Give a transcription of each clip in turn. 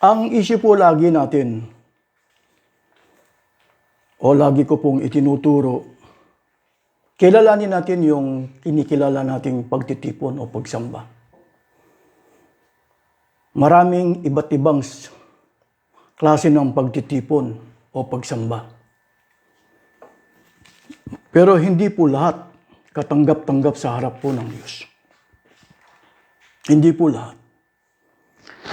Ang issue po lagi natin, o lagi ko pong itinuturo, kilalanin natin yung kinikilala nating pagtitipon o pagsamba. Maraming iba't ibang klase ng pagtitipon o pagsamba. Pero hindi po lahat katanggap-tanggap sa harap po ng Diyos. Hindi po lahat.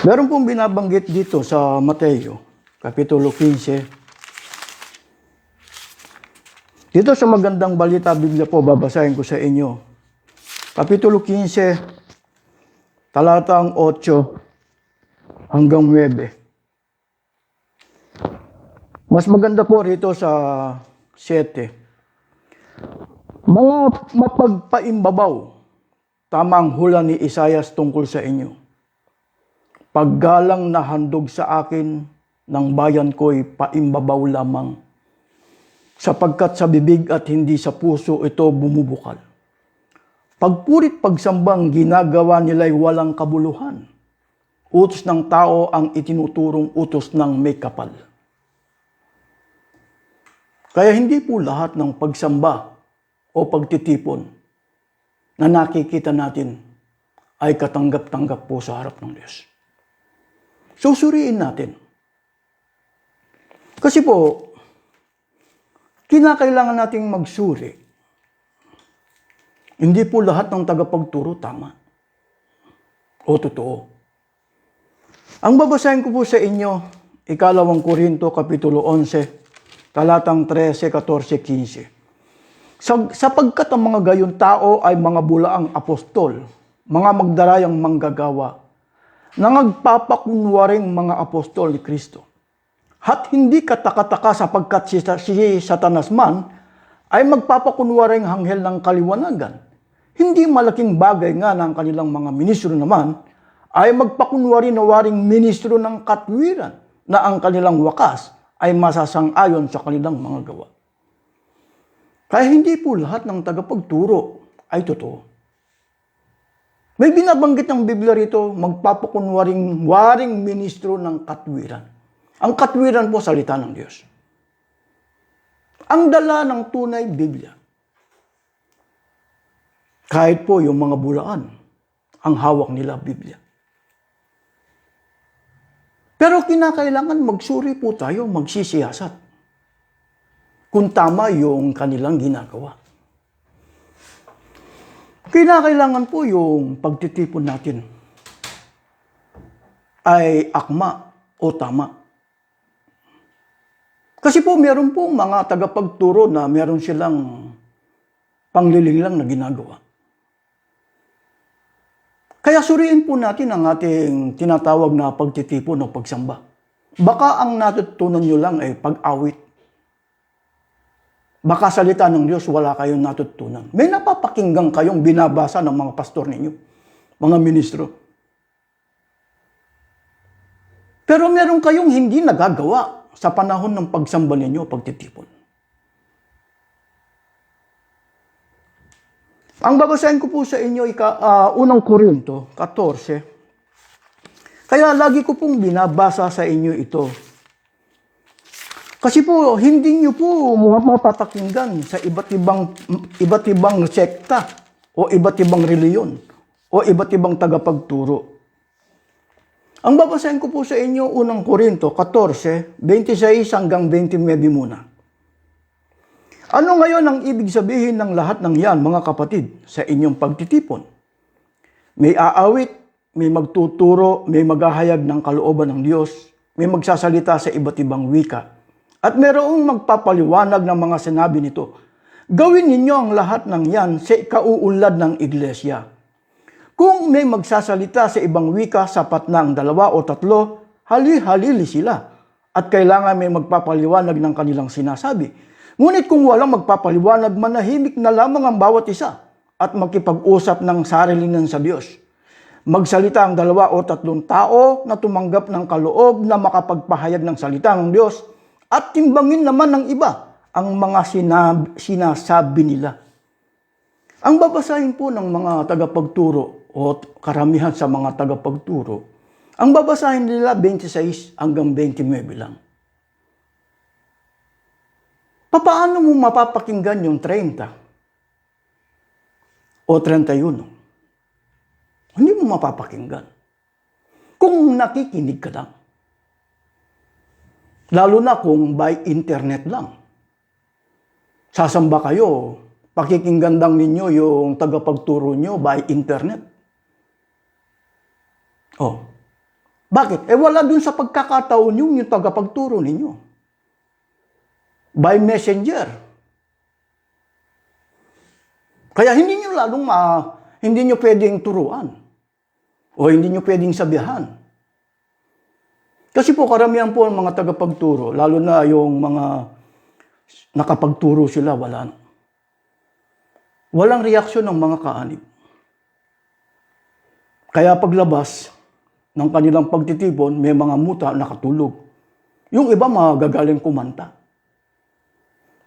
Meron pong binabanggit dito sa Mateo, Kapitulo 15. Dito sa magandang balita Biblia po, babasahin ko sa inyo. Kapitulo 15, talatang 8 hanggang 9. Mas maganda po rito sa 7. Mga mapagpaimbabaw, tamang hula ni Isaias tungkol sa inyo. Paggalang na handog sa akin ng bayan ko'y paimbabaw lamang, sapagkat sa bibig at hindi sa puso ito bumubukal. Pagpurit pagsambang ginagawa nila'y walang kabuluhan. Utos ng tao ang itinuturong utos ng may kapal. Kaya hindi po lahat ng pagsamba o pagtitipon na nakikita natin ay katanggap-tanggap po sa harap ng Diyos. Susuriin natin. Kasi po, kinakailangan nating magsuri. Hindi po lahat ng tagapagturo tama o totoo. Ang babasahin ko po sa inyo, 2 Korinto, Kapitulo 11, talatang 13, 14, 15. Sapagkat ang mga gayon tao ay mga bulaang apostol, mga magdarayang manggagawa, nangagpapakunwaring mga apostol ni Kristo. At hindi katakataka sapagkat si Satanas man ay magpapakunwaring hanghel ng kaliwanagan. Hindi malaking bagay nga ng kanilang mga ministro naman ay magpakunwari na waring ministro ng katwiran na ang kanilang wakas ay masasang-ayon sa kanilang mga gawa. Kaya hindi po lahat ng tagapagturo ay totoo. May binabanggit ng Biblia rito, waring ministro ng katwiran. Ang katwiran po, salita ng Diyos. Ang dala ng tunay, Biblia. Kahit po yung mga bulaan, ang hawak nila, Biblia. Pero kinakailangan magsuri po tayo, magsisiyasat. Kung tama yung kanilang ginagawa. Kinakailangan po yung pagtitipon natin ay akma o tama. Kasi po meron po mga tagapagturo na meron silang pangliling lang na ginagawa. Kaya suriin po natin ang ating tinatawag na pagtitipon o pagsamba. Baka ang natutunan nyo lang ay pag-awit. Baka salita ng Diyos, wala kayong natutunan. May napapakinggan kayong binabasa ng mga pastor ninyo, mga ministro. Pero meron kayong hindi nagagawa sa panahon ng pagsamba ninyo, pagtitipon. Ang babasahin ko po sa inyo, 1 Korinto 14. Kaya lagi ko pong binabasa sa inyo ito. Kasi po, hindi nyo po mapapakinggan sa iba't ibang sekta o iba't ibang reliyon o iba't ibang tagapagturo. Ang babasahin ko po sa inyo, 1 Korinto 14, 26 hanggang 29 muna. Ano ngayon ang ibig sabihin ng lahat ng yan, mga kapatid, sa inyong pagtitipon? May aawit, may magtuturo, may maghahayag ng kalooban ng Diyos, may magsasalita sa iba't ibang wika. At mayroong magpapaliwanag ng mga sinabi nito. Gawin ninyo ang lahat ng yan sa ikauunlad ng iglesia. Kung may magsasalita sa ibang wika, sapat na ang 2 o 3, hali-halili sila. At kailangan may magpapaliwanag ng kanilang sinasabi. Ngunit kung walang magpapaliwanag, manahimik na lamang ang bawat isa at makipag-usap ng sarilinan sa Diyos. Magsalita ang 2 o 3 tao na tumanggap ng kaloob na makapagpahayag ng salita ng Diyos. At timbangin naman ng iba ang mga sinasabi nila. Ang babasahin po ng mga tagapagturo o karamihan sa mga tagapagturo Ang babasahin nila 26 hanggang 29 lang. Paano mo mapapakinggan yung 30 o 31? Hindi mo mapapakinggan. Kung nakikinig ka lang. Lalo na kung by internet lang. Sasamba kayo, pakikinggan lang ninyo yung tagapagturo nyo by internet. Oh. Bakit? Wala dun sa pagkakataon yung tagapagturo ninyo. By messenger. Kaya hindi nyo hindi nyo pwedeng turuan. O hindi nyo pwedeng sabihan. Kasi po karamihan po ang mga tagapagturo, lalo na yung mga nakapagturo sila, walang reaksyon ng mga kaanib. Kaya paglabas ng kanilang pagtitipon, may mga muta nakatulog. Yung iba magagaling kumanta.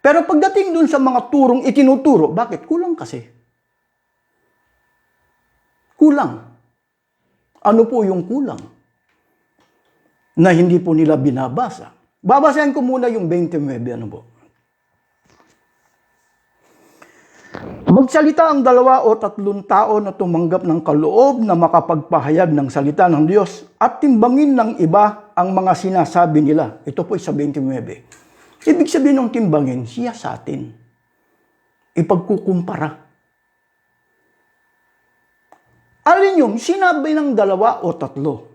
Pero pagdating dun sa mga turong itinuturo, bakit? Kulang kasi. Kulang. Ano po yung kulang? Na hindi po nila binabasa. Babasahin ko muna yung 29, ano po. Magsalita ang 2 o 3 tao na tumanggap ng kaloob na makapagpahayag ng salita ng Diyos at timbangin ng iba ang mga sinasabi nila. Ito po sa 29. Ibig sabihin ng timbangin, siya sa atin. Ipagkukumpara. Alin yung sinabi ng 2 o 3?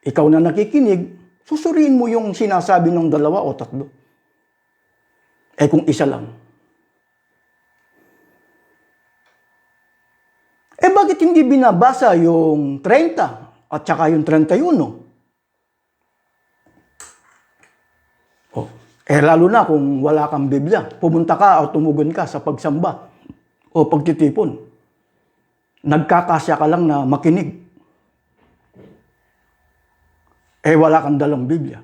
Ikaw na nakikinig, susuriin mo yung sinasabi ng 2 o 3. Kung isa lang. Bakit hindi binabasa yung 30 at saka yung 31? Lalo na kung wala kang Biblia. Pumunta ka o tumugon ka sa pagsamba o pagtitipon. Nagkakasya ka lang na makinig. Wala kang dalang Biblia.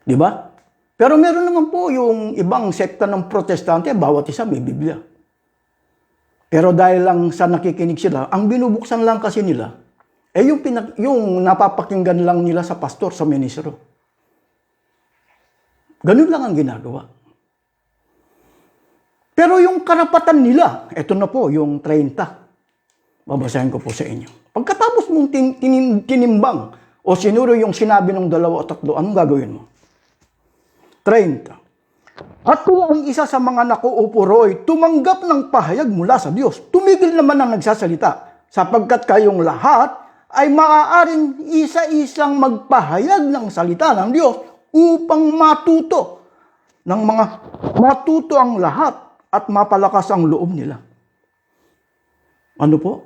Di ba? Pero meron naman po yung ibang sekta ng protestante, bawat isa may Biblia. Pero dahil lang sa nakikinig sila, ang binubuksan lang kasi nila, yung napapakinggan lang nila sa pastor, sa ministro. Ganun lang ang ginagawa. Pero yung karapatan nila, ito na po, yung 30. Babasahin ko po sa inyo. Pagkatapos mong tinimbang o sinuro yung sinabi ng 2 o 3, anong gagawin mo? 30. At kung ang isa sa mga nakuupo ro'y tumanggap ng pahayag mula sa Diyos, tumigil naman ang nagsasalita, sapagkat kayong lahat ay maaaring isa-isang magpahayag ng salita ng Diyos upang matuto ang lahat at mapalakas ang loob nila. Ano po?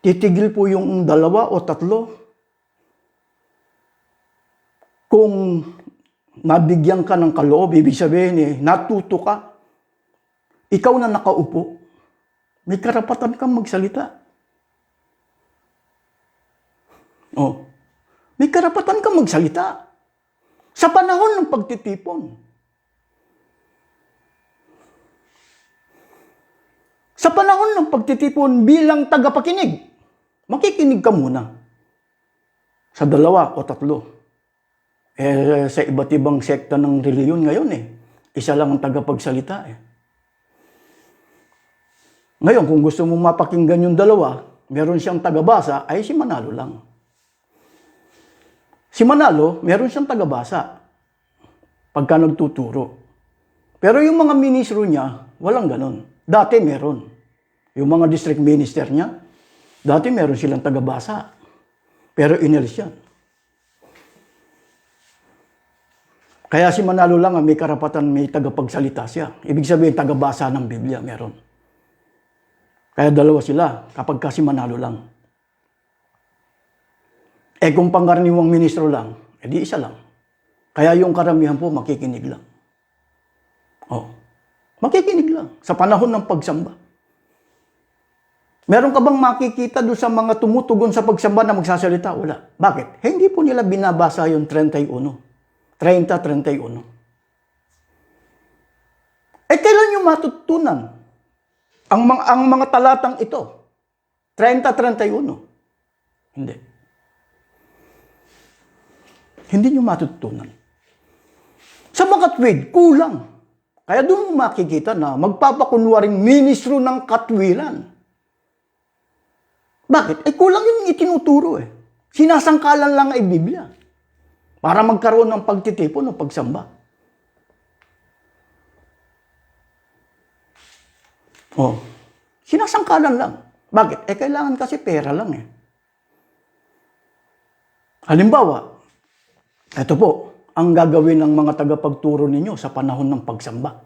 Titigil po yung 2 o 3? Kung nabigyan ka ng kaloob, ibig sabihin natuto ka, ikaw na nakaupo, may karapatan kang magsalita. May karapatan kang magsalita. Sa panahon ng pagtitipon. Sa panahon ng pagtitipon bilang tagapakinig, makikinig ka muna. Sa 2 o 3. Sa iba't ibang sekta ng reliyon ngayon isa lang ang tagapagsalita Ngayon, kung gusto mo mapakinggan yung 2, meron siyang tagabasa, ay si Manalo lang. Si Manalo, meron siyang tagabasa pagka nagtuturo. Pero yung mga ministro niya, walang ganon. Dati meron. Yung mga district minister niya, dati meron silang tagabasa. Pero inalis yan. Kaya si Manalo lang may karapatan, may tagapagsalita siya. Ibig sabihin, tagabasa ng Biblia meron. Kaya 2 sila, kapag kasi Manalo lang. Kung pangkaraniwang ministro lang, di isa lang. Kaya yung karamihan po, makikinig lang. Makikinig lang sa panahon ng pagsamba. Meron ka bang makikita doon sa mga tumutugon sa pagsamba na magsasalita? Wala. Bakit? Hindi po nila binabasa yung 31. 30-31. Kailan nyo matutunan ang mga talatang ito? 30-31. Hindi. Hindi nyo matutunan. Sa mga katwid, kulang. Kaya doon mo makikita na magpapakunwaring ministro ng katwiran. Bakit? Kulang yung itinuturo eh. Sinasangkalan lang ay Biblia. Para magkaroon ng pagtitipon o pagsamba. Sinasangkalan lang. Bakit? Kailangan kasi pera lang eh. Halimbawa, ito po, ang gagawin ng mga tagapagturo ninyo sa panahon ng pagsamba.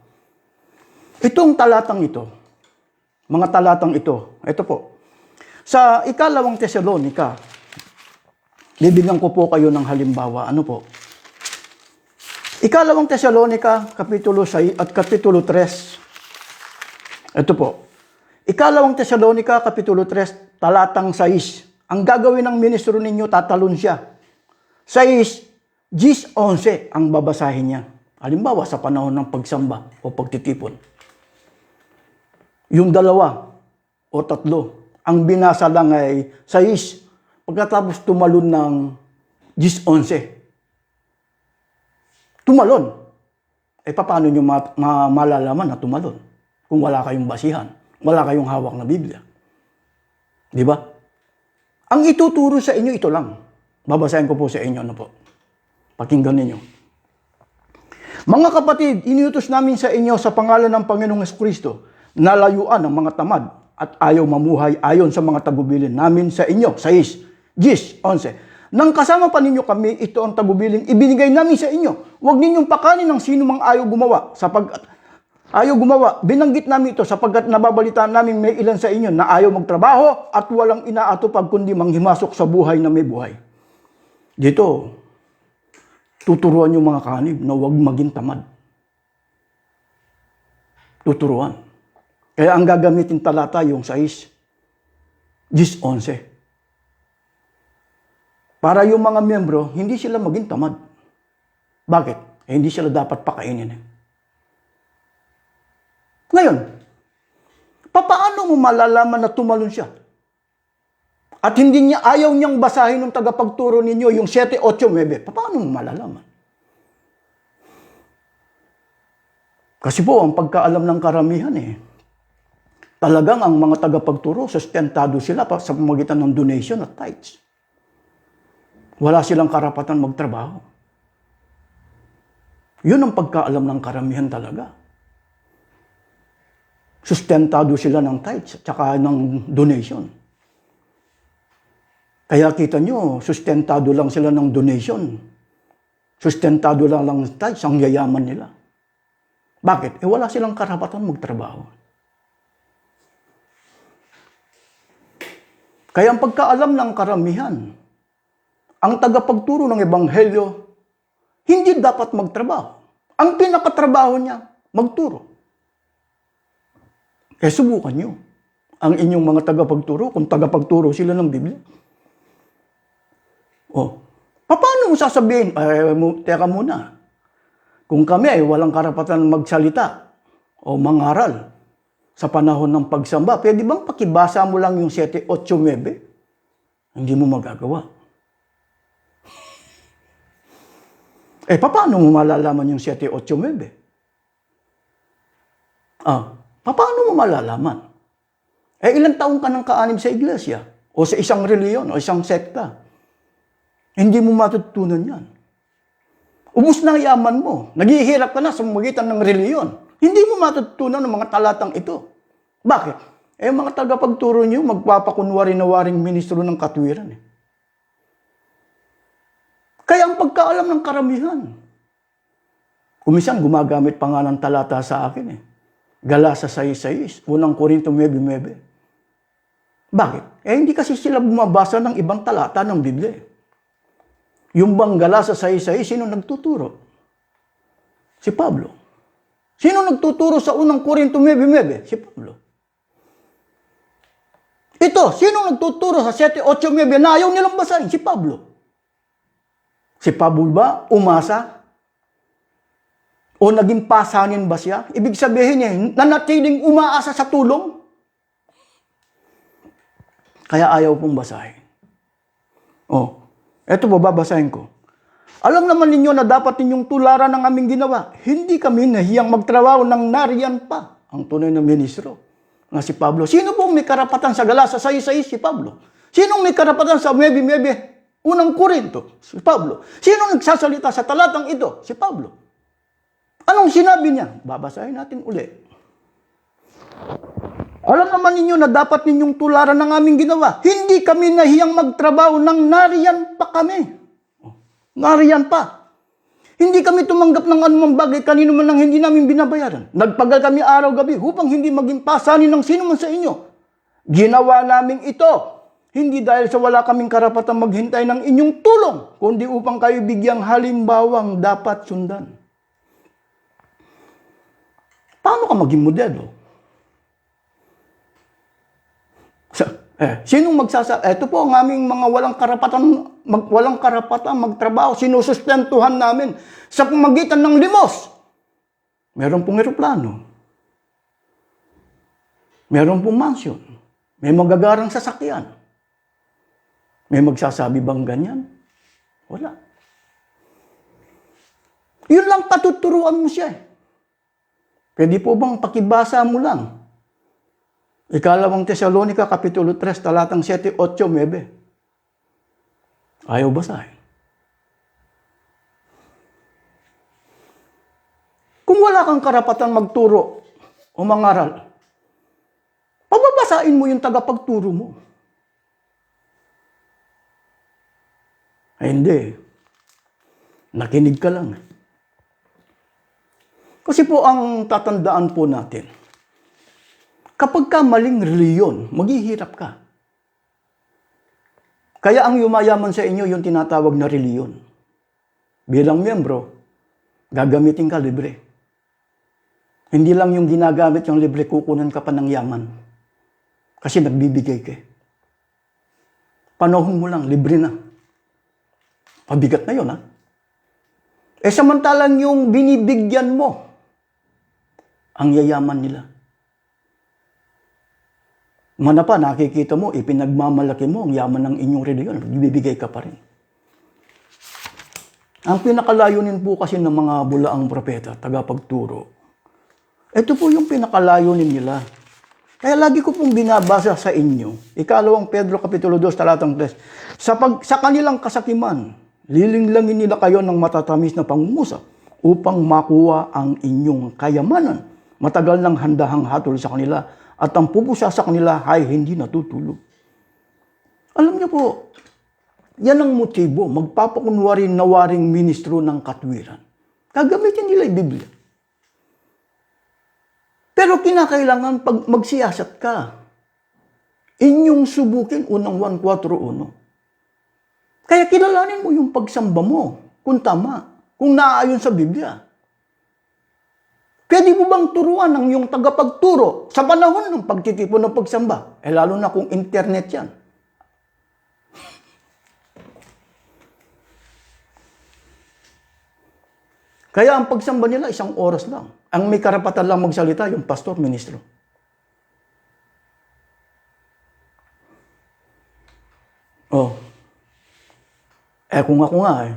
Itong talatang ito, mga talatang ito po, sa ikalawang Tesalonika, bibigyan ko po kayo ng halimbawa. Ano po? Ikalawang Tesalonika, Kapitulo 6 at Kapitulo 3. Ito po. Ikalawang Tesalonika, Kapitulo 3, talatang 6. Ang gagawin ng ministro ninyo, tatalon siya. 6, 10-11 ang babasahin niya. Halimbawa, sa panahon ng pagsamba o pagtitipon. Yung 2 o 3, ang binasa lang ay 6. Pagkatapos tumalon ng 10-11. Tumalon. Paano nyo malalaman na tumalon? Kung wala kayong basihan, wala kayong hawak na Biblia. Di ba? Ang ituturo sa inyo, ito lang. Babasahin ko po sa inyo, ano po. Pakinggan ninyo. Mga kapatid, iniutos namin sa inyo sa pangalan ng Panginoong Jesucristo na layuan ang mga tamad at ayaw mamuhay ayon sa mga tagubilin namin sa inyo. 6, 10, 11. Nang kasama pa ninyo kami, ito ang tagubiling ibinigay namin sa inyo. Huwag ninyong pakanin ng sino mang ayaw gumawa. Binanggit namin ito sapagkat nababalitaan namin may ilan sa inyo na ayaw magtrabaho at walang inaatupag kundi manghimasok sa buhay na may buhay. Dito, tuturuan yung mga kanib na huwag maging tamad. Tuturuan. Kaya ang gagamitin talata yung 6, 10, 11. Para yung mga miyembro, hindi sila maging tamad. Bakit? Hindi sila dapat pakainin. Ngayon, paano mo malalaman na tumalon siya? At hindi niya, ayaw niyang basahin ng tagapagturo ninyo yung 7, 8, 9. Paano mo malalaman? Kasi po, ang pagkaalam ng karamihan talagang ang mga tagapagturo, sustentado sila sa pamamagitan ng donation at tithes. Wala silang karapatan magtrabaho. Yun ang pagkaalam ng karamihan talaga. Sustentado sila ng tithes at saka ng donation. Kaya kita nyo, sustentado lang sila ng donation. Sustentado lang ng tithes, ang yayaman nila. Bakit? Wala silang karapatan magtrabaho. Kaya ang pagkaalam ng karamihan, ang tagapagturo ng Ebanghelyo, hindi dapat magtrabaho. Ang pinakatrabaho niya, magturo. Kaya subukan nyo ang inyong mga tagapagturo, kung tagapagturo sila ng Biblia. Paano mo sasabihin? Teka muna. Kung kami ay walang karapatan magsalita o mangaral sa panahon ng pagsamba, pwede bang pakibasa mo lang yung 7, 8, 9? Hindi mo magagawa. Paano mo malalaman yung 7, 8, 9? Paano mo malalaman? Ilang taong ka nang kaanib sa iglesia? O sa isang reliyon, o isang sekta? Hindi mo matututunan yan. Ubus na ang yaman mo. Naghihirap ka na sa magitan ng reliyon. Hindi mo matututunan ng mga talatang ito. Bakit? Mga tagapagturo niyo, magpapakunwari-nawaring ministro ng katwiran. Kaya ang pagkaalam ng karamihan. Kumisan, gumagamit pa nga ng talata sa akin. Galasa 6:6, unang Korinto 9:9. Bakit? Hindi kasi sila bumabasa ng ibang talata ng Biblia. Yung bang Galasa 6:6, sino nagtuturo? Si Pablo. Sino nagtuturo sa unang Korinto 9:9? Si Pablo. Ito, sino nagtuturo sa 7, 8, 9 na ayaw nilang basahin? Si Pablo. Si Pablo ba umasa? O naging pasanin ba siya? Ibig sabihin niya, nanatiling umaasa sa tulong? Kaya ayaw pong basahin. Oh, eto po, babasahin ko. Alam naman ninyo na dapat ninyong tularan ng aming ginawa. Hindi kami nahiyang magtrabaho nang nariyan pa ang tunay na ministro na si Pablo. Sino pong may karapatan sa Galasa 6:6? Si Pablo. Sinong may karapatan sa 9:9? Unang Korinto? Si Pablo. Sino nagsasalita sa talatang ito? Si Pablo. Anong sinabi niya? Babasahin natin uli. Alam naman ninyo na dapat ninyong tularan ng aming ginawa. Hindi kami nahiyang magtrabaho nang nariyan pa kami. Nariyan pa. Hindi kami tumanggap ng anumang bagay kanino man lang hindi namin binabayaran. Nagpagal kami araw-gabi upang hindi maging pasanin ng sino man sa inyo. Ginawa namin ito. Hindi dahil sa wala kaming karapatang maghintay ng inyong tulong, kundi upang kayo bigyang halimbawang dapat sundan. Paano ka maging modelo? Sinong magsasabi? Ito po ang aming mga walang karapatan magtrabaho. Sinusustentuhan namin sa pamagitan ng limos. Meron pong eroplano. Meron pong mansion. May magagarang sasakyan. May magsasabi bang ganyan? Wala. Yun lang patuturuan mo siya. Pwede po bang pakibasa mo lang? Ikalawang Tesalonica, Kapitulo 3, talatang 7, 8, 9. Ayaw basahin. Kung wala kang karapatan magturo o mangaral, pababasain mo yung tagapagturo mo. Ay, hindi. Nakinig ka lang. Kasi po ang tatandaan po natin, kapag ka maling reliyon, maghihirap ka. Kaya ang yumayaman sa inyo yung tinatawag na reliyon. Bilang miyembro, gagamitin ka libre. Hindi lang yung ginagamit yung libre, kukunan ka pa ng yaman. Kasi nagbibigay ka. Panahon mo lang, libre na. Pabigat na yun, ha? Samantalang yung binibigyan mo, ang yayaman nila. Manapa, nakikita mo, ipinagmamalaki mo ang yaman ng inyong reliyon, bibigay ka pa rin. Ang pinakalayunin po kasi ng mga bulaang propeta, tagapagturo, ito po yung pinakalayunin nila. Kaya lagi ko pong binabasa sa inyo, ikalawang Pedro Kapitulo 2, talatang 3, sa kanilang kasakiman, lilinglangin nila kayo ng matatamis na pangungusap upang makuha ang inyong kayamanan. Matagal nang handahang hatol sa kanila at ang pupusa sa kanila ay hindi natutulog. Alam niyo po, yan ang motibo, magpapakunwari na waring ministro ng katwiran. Gagamitin nila yung Biblia. Pero kinakailangan pag magsiyasat ka, inyong subukin unang 1:4:1. Kaya kilalanin mo yung pagsamba mo, kung tama, kung naaayon sa Biblia. Pwede mo bang turuan ng iyong tagapagturo sa panahon ng pagtitipon ng pagsamba? Lalo na kung internet yan. Kaya ang pagsamba nila, 1 oras lang. Ang may karapatan lang magsalita, yung pastor, ministro. Kung ako nga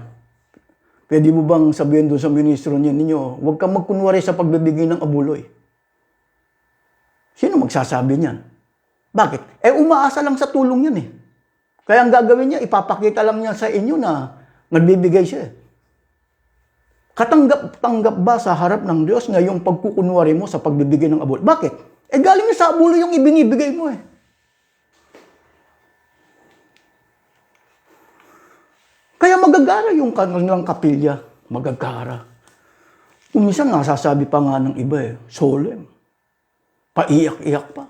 pwede mo bang sabihin doon sa ministro ninyo, huwag kang magkunwari sa pagbibigay ng abuloy. Sino magsasabi niyan? Bakit? Umaasa lang sa tulong yan Kaya ang gagawin niya, ipapakita lang niya sa inyo na nagbibigay siya. Katanggap-tanggap ba sa harap ng Diyos na yung pagkukunwari mo sa pagbibigay ng abuloy? Bakit? Galing sa abuloy yung ibinibigay mo Kaya magagara yung kanilang kapilya. Magagara. Kung minsan nasasabi pa nga ng iba solemn. Paiyak-iyak pa.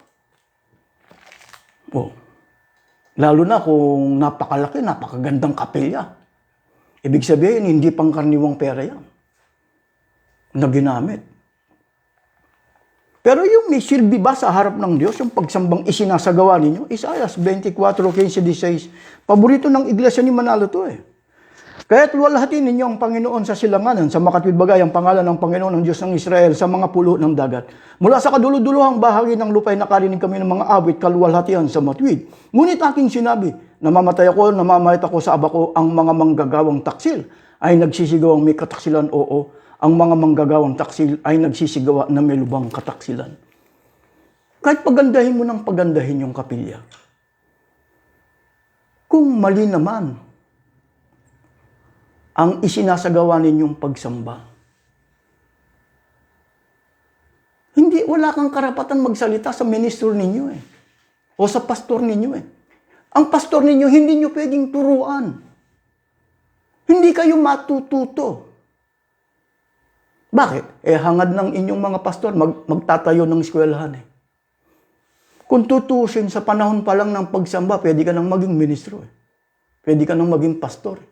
Lalo na kung napakalaki, napakagandang kapilya. Ibig sabihin, hindi pangkarniwang pera yan na ginamit. Pero yung may silbi ba sa harap ng Diyos, yung pagsambang isinasagawa ninyo? Isaiah 24:15-16. Paborito ng iglesia ni Manalo to Kaya't luwalhatin ninyo ang Panginoon sa silanganan, sa makatwid bagay ang pangalan ng Panginoon ng Diyos ng Israel sa mga pulo ng dagat. Mula sa kaduluduluhang bahagi ng lupa'y nakarinig kami ng mga awit kaluwalhatian sa matwid. Ngunit aking sinabi, namamatay ako, namamayat ako sa aba ko, ang mga manggagawang taksil ay nagsisigaw ang may kataksilan, oo. Ang mga manggagawang taksil ay nagsisigaw na may lubang kataksilan. Kahit pagandahin mo ng pagandahin yung kapilya, kung mali naman ang isinasagawa ninyong pagsamba, wala kang karapatan magsalita sa ministro ninyo o sa pastor ninyo Ang pastor ninyo, hindi nyo pwedeng turuan. Hindi kayo matututo. Bakit? Hangad ng inyong mga pastor, magtatayo ng eskwelahan Kung tutusin sa panahon pa lang ng pagsamba, pwede ka nang maging ministro Pwede ka nang maging pastor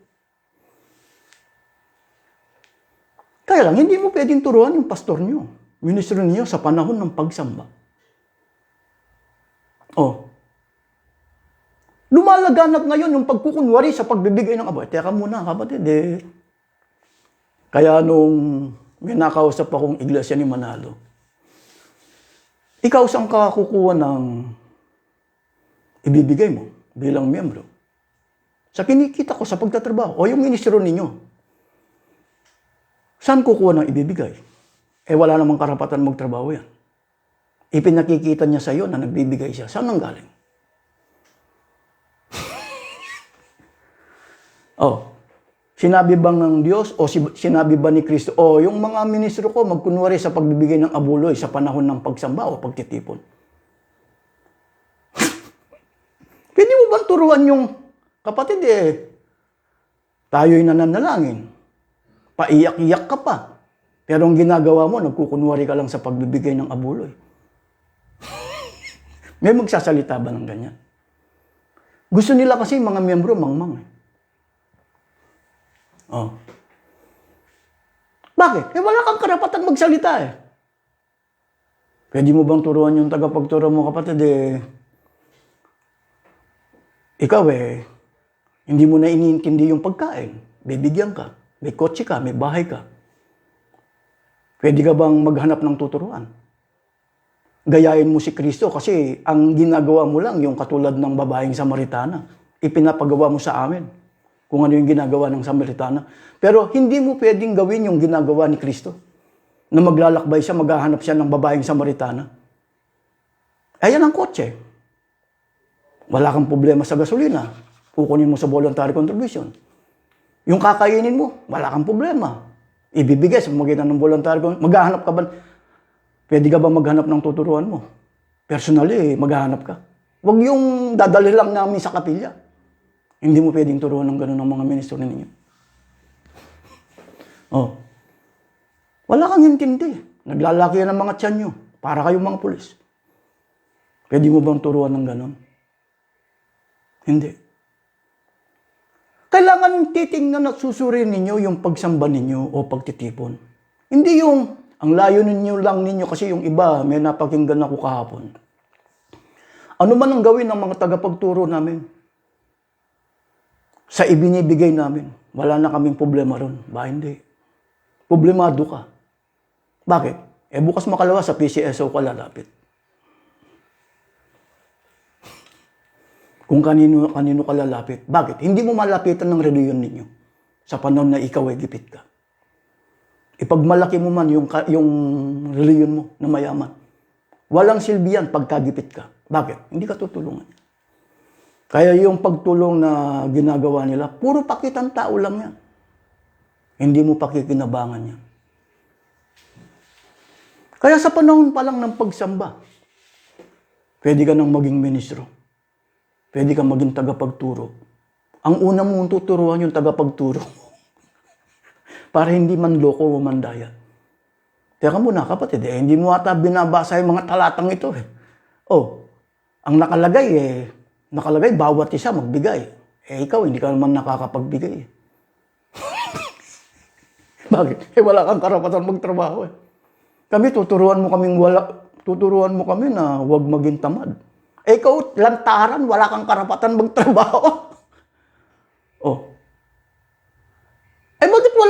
Kaya lang, hindi mo pwedeng turuan yung pastor nyo, ministro niyo sa panahon ng pagsamba. Lumalaganap ngayon yung pagkukunwari sa pagbibigay ng abo. Teka muna, kapatid Kaya nung may nakausap akong iglesia ni Manalo, ikaw saan ka kukuha ng ibibigay mo bilang miyembro? Sa kinikita ko sa pagtatrabaho o yung ministro ninyo. Saan kukuha ng ibibigay? Wala namang karapatan magtrabaho yan. Ipinakikita niya sa iyo na nagbibigay siya. Saan nang galing? Sinabi bang ng Diyos o sinabi ba ni Kristo, yung mga ministro ko magkunwari sa pagbibigay ng abuloy sa panahon ng pagsamba o pagtitipon? Pwede mo bang turuan yung kapatid tayo'y nananalangin. Paiyak-iyak ka pa. Pero ang ginagawa mo, nagkukunwari ka lang sa pagbibigay ng abuloy. May magsasalita ba ng ganyan? Gusto nila kasi mga miyembro mangmang. Bakit? Wala kang karapatan magsalita Pwede mo bang turuan yung tagapagturo mo, kapatid ikaw hindi mo na iniintindi yung pagkain. Bibigyan ka. May kotse ka, may bahay ka. Pwede ka bang maghanap ng tuturuan? Gayahin mo si Kristo kasi ang ginagawa mo lang yung katulad ng babaeng Samaritana. Ipinapagawa mo sa amin kung ano yung ginagawa ng Samaritana. Pero hindi mo pwedeng gawin yung ginagawa ni Kristo. Na maglalakbay siya, maghahanap siya ng babaeng Samaritana. Ayan ang kotse. Wala kang problema sa gasolina. Kukunin mo sa voluntary contribution. Yung kakainin mo, wala kang problema. Ibibigay sa pamamagitan ng voluntary contribution. Maghahanap ka ba? Pwede ka ba maghanap ng tuturuan mo? Personally, maghahanap ka. Huwag yung dadali lang namin sa kapilya. Hindi mo pwedeng turuan ng gano'n ng mga ministro ninyo. Wala kang intindi. Naglalaki yan ng mga tiyan nyo. Para kayong mga pulis. Pwede mo bang turuan ng gano'n? Hindi. Kailangan titingnan at susurin ninyo yung pagsamba ninyo o pagtitipon. Hindi yung ang layo ninyo lang ninyo kasi yung iba, may napakinggan ako kahapon. Ano man ang gawin ng mga tagapagturo namin sa ibinibigay namin, wala na kaming problema ron. Ba, hindi. Problemado ka. Bakit? Bukas makalawa sa PCSO ka lalapit. Kung kanino ka lalapit. Bakit? Hindi mo malapitan ng reliyon ninyo sa panahon na ikaw ay gipit ka. Ipagmalaki mo man yung reliyon mo na mayaman. Walang silbi yan pagkagipit ka. Bakit? Hindi ka tutulungan. Kaya yung pagtulong na ginagawa nila, puro pakitang tao lang yan. Hindi mo pakikinabangan yan. Kaya sa panahon pa lang ng pagsamba, pwede ka nang maging ministro. Pwede kang maging tagapagturo. Ang una mong tuturuan yung tagapagturo. Para hindi man loko o mandaya. Teka muna kapatid, hindi mo ata binabasa yung mga talatang ito ang nakalagay bawat isa magbigay. Ikaw, hindi ka naman nakakapagbigay. Bakit? Wala kang karapatan magtrabaho Kami, tuturuan mo kami na huwag maging tamad. Ikaw, lantaran, wala kang karapatan magtrabaho.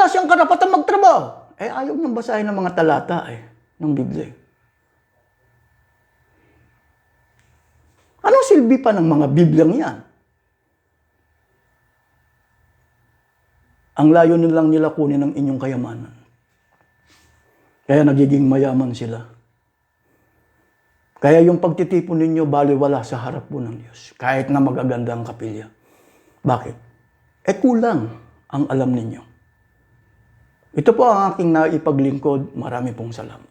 wala siyang karapatan magtrabaho. Ayaw niyang basahin ng mga talata ng Biblia. Anong silbi pa ng mga Biblyang yan? Ang layo nilang nila kunin ang inyong kayamanan. Kaya nagiging mayaman sila. Kaya yung pagtitipon ninyo, baliwala sa harap po ng Diyos. Kahit na magaganda ang kapilya. Bakit? Kulang ang alam ninyo. Ito po ang aking naipaglingkod. Marami pong salamat.